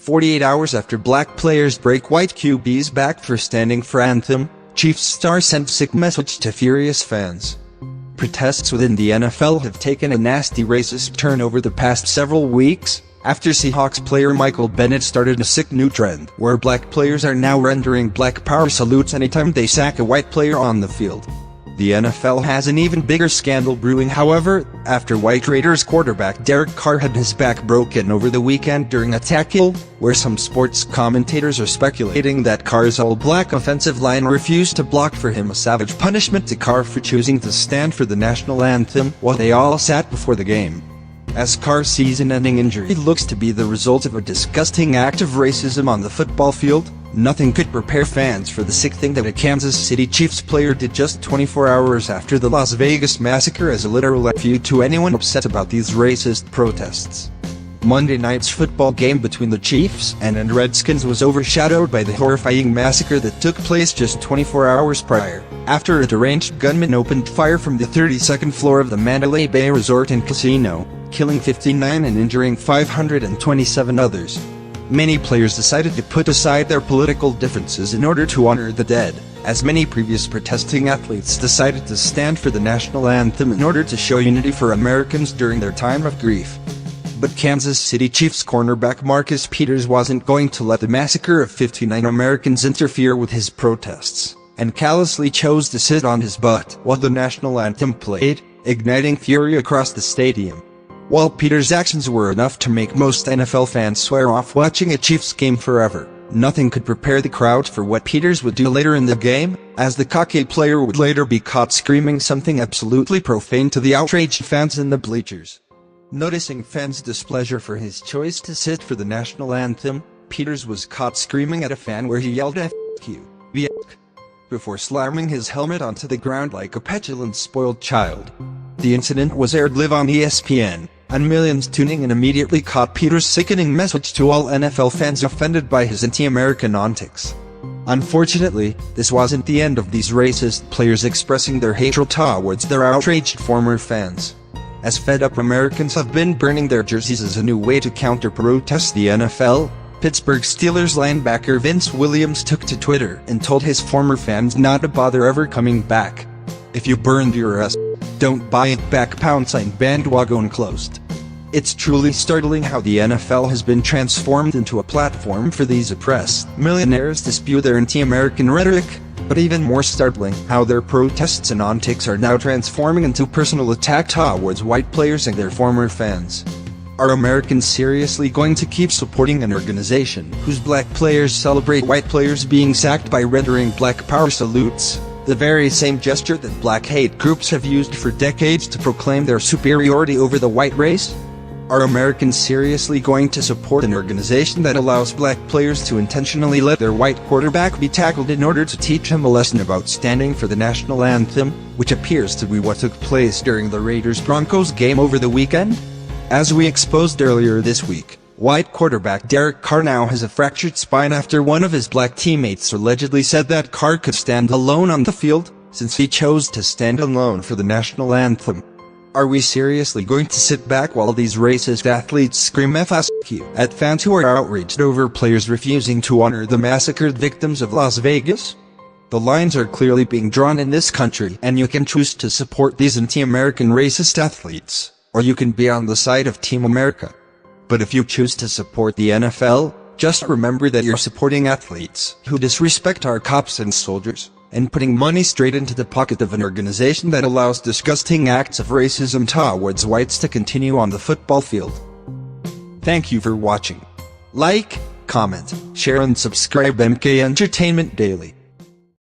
48 hours after black players break white QB's back for standing for Anthem, Chiefs star sent sick message to furious fans. Protests within the NFL have taken a nasty racist turn over the past several weeks, after Seahawks player Michael Bennett started a sick new trend where black players are now rendering black power salutes anytime they sack a white player on the field. The NFL has an even bigger scandal brewing, however, after white Raiders quarterback Derek Carr had his back broken over the weekend during a tackle, where some sports commentators are speculating that Carr's all-black offensive line refused to block for him, a savage punishment to Carr for choosing to stand for the national anthem while they all sat before the game. As Carr's season-ending injury looks to be the result of a disgusting act of racism on the football field, nothing could prepare fans for the sick thing that a Kansas City Chiefs player did just 24 hours after the Las Vegas massacre, as a literal F-you to anyone upset about these racist protests. Monday night's football game between the Chiefs and Redskins was overshadowed by the horrifying massacre that took place just 24 hours prior, after a deranged gunman opened fire from the 32nd floor of the Mandalay Bay Resort and Casino, killing 59 and injuring 527 others. Many players decided to put aside their political differences in order to honor the dead, as many previous protesting athletes decided to stand for the national anthem in order to show unity for Americans during their time of grief. But Kansas City Chiefs cornerback Marcus Peters wasn't going to let the massacre of 59 Americans interfere with his protests, and callously chose to sit on his butt while the national anthem played, igniting fury across the stadium. While Peters' actions were enough to make most NFL fans swear off watching a Chiefs game forever, nothing could prepare the crowd for what Peters would do later in the game, as the cocky player would later be caught screaming something absolutely profane to the outraged fans in the bleachers. Noticing fans' displeasure for his choice to sit for the national anthem, Peters was caught screaming at a fan where he yelled "F you, Viet," before slamming his helmet onto the ground like a petulant spoiled child. The incident was aired live on ESPN, and millions tuning in immediately caught Peters' sickening message to all NFL fans offended by his anti-American antics. Unfortunately, this wasn't the end of these racist players expressing their hatred towards their outraged former fans. As fed-up Americans have been burning their jerseys as a new way to counter-protest the NFL, Pittsburgh Steelers linebacker Vince Williams took to Twitter and told his former fans not to bother ever coming back. "If you burned your ass, don't buy it back, # bandwagon closed." It's truly startling how the NFL has been transformed into a platform for these oppressed millionaires to spew their anti-American rhetoric, but even more startling how their protests and antics are now transforming into personal attack towards white players and their former fans. Are Americans seriously going to keep supporting an organization whose black players celebrate white players being sacked by rendering black power salutes, the very same gesture that black hate groups have used for decades to proclaim their superiority over the white race? Are Americans seriously going to support an organization that allows black players to intentionally let their white quarterback be tackled in order to teach him a lesson about standing for the national anthem, which appears to be what took place during the Raiders-Broncos game over the weekend? As we exposed earlier this week, white quarterback Derek Carr now has a fractured spine after one of his black teammates allegedly said that Carr could stand alone on the field, since he chose to stand alone for the national anthem. Are we seriously going to sit back while these racist athletes scream "F you" at fans who are outraged over players refusing to honor the massacred victims of Las Vegas? The lines are clearly being drawn in this country, and you can choose to support these anti-American racist athletes, or you can be on the side of Team America. But if you choose to support the NFL, just remember that you're supporting athletes who disrespect our cops and soldiers, and putting money straight into the pocket of an organization that allows disgusting acts of racism towards whites to continue on the football field. Thank you for watching. Like, comment, share and subscribe MK Entertainment Daily.